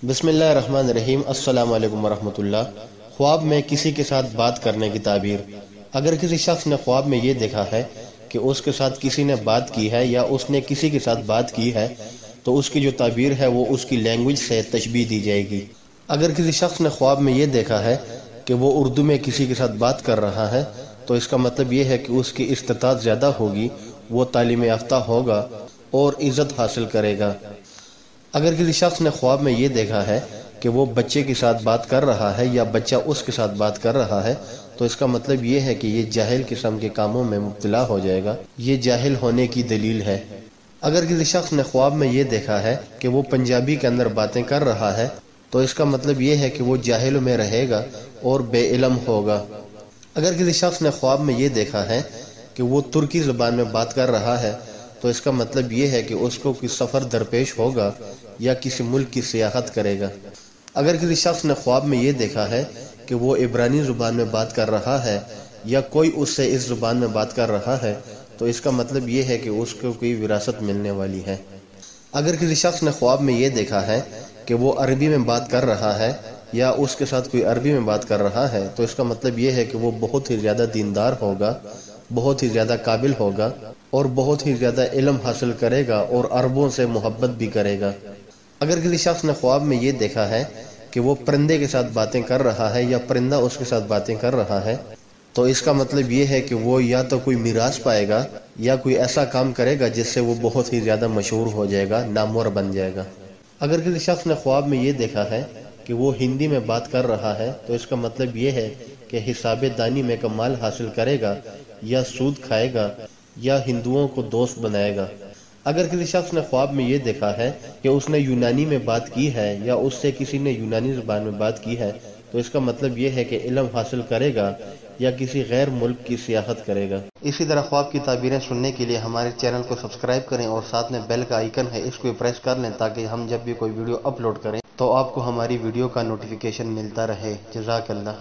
बिस्मिल्लाहिर्रहमानिर्रहीम। अस्सलाम वालेकुम वरहमतुल्लाह। ख्वाब में किसी के साथ बात करने की ताबीर। अगर किसी शख्स ने ख्वाब में ये देखा है कि उसके साथ किसी ने बात की है या उसने किसी के साथ बात की है तो उसकी जो ताबीर है वो उसकी लैंग्वेज से तशबीह दी जाएगी। अगर किसी शख्स ने ख्वाब में ये देखा है कि वो उर्दू में किसी के साथ बात कर रहा है तो इसका मतलब ये है कि उसकी इस्तिताअत ज़्यादा होगी, वो तालीम याफ्ता होगा और इज़्ज़त हासिल करेगा। अगर किसी शख्स ने ख्वाब में ये देखा है कि वो बच्चे के साथ बात कर रहा है या बच्चा उसके साथ बात कर रहा है तो इसका मतलब ये है कि ये जाहिल किस्म के कामों में मुब्तला हो जाएगा, ये जाहिल होने की दलील है। अगर किसी शख्स ने ख्वाब में ये देखा है कि वो पंजाबी के अंदर बातें कर रहा है तो इसका मतलब ये है कि वो जाहिल में रहेगा और बेइल्म होगा। अगर किसी शख्स ने ख्वाब में ये देखा है कि वो तुर्की ज़बान में बात कर रहा है तो इसका मतलब ये है कि उसको कोई सफ़र दरपेश होगा या किसी मुल्क की सियाहत करेगा। अगर किसी शख्स ने ख्वाब में ये देखा है कि वो इब्रानी ज़ुबान में बात कर रहा है या कोई उससे इस ज़ुबान में बात कर रहा है तो इसका मतलब ये है कि उसको कोई विरासत मिलने वाली है। अगर किसी शख्स ने ख्वाब में ये देखा है कि वो अरबी में बात कर रहा है या उसके साथ कोई अरबी में बात कर रहा है तो इसका मतलब ये है कि वो बहुत ही ज़्यादा दीनदार होगा, बहुत ही ज़्यादा काबिल होगा और बहुत ही ज़्यादा इल्म हासिल करेगा और अरबों से मोहब्बत भी करेगा। अगर किसी शख्स ने ख्वाब में ये देखा है कि वो परिंदे के साथ बातें कर रहा है या परिंदा उसके साथ बातें कर रहा है तो इसका मतलब ये है कि वो या तो कोई मिरास पाएगा या कोई ऐसा काम करेगा जिससे वो बहुत ही ज़्यादा मशहूर हो जाएगा, नामवर बन जाएगा। अगर किसी शख्स ने ख्वाब में ये देखा है कि वो हिंदी में बात कर रहा है तो इसका मतलब ये है कि हिसाब दानी में कमाल हासिल करेगा या सूद खाएगा या हिंदुओं को दोस्त बनाएगा। अगर किसी शख्स ने ख्वाब में ये देखा है कि उसने यूनानी में बात की है या उससे किसी ने यूनानी ज़बान में बात की है तो इसका मतलब ये है कि इल्म हासिल करेगा या किसी गैर मुल्क की सियाहत करेगा। इसी तरह ख्वाब की ताबीरें सुनने के लिए हमारे चैनल को सब्सक्राइब करें और साथ में बेल का आइकन है, इसको प्रेस कर लें ताकि हम जब भी कोई वीडियो अपलोड करें तो आपको हमारी वीडियो का नोटिफिकेशन मिलता रहे। जज़ाकल्लाह।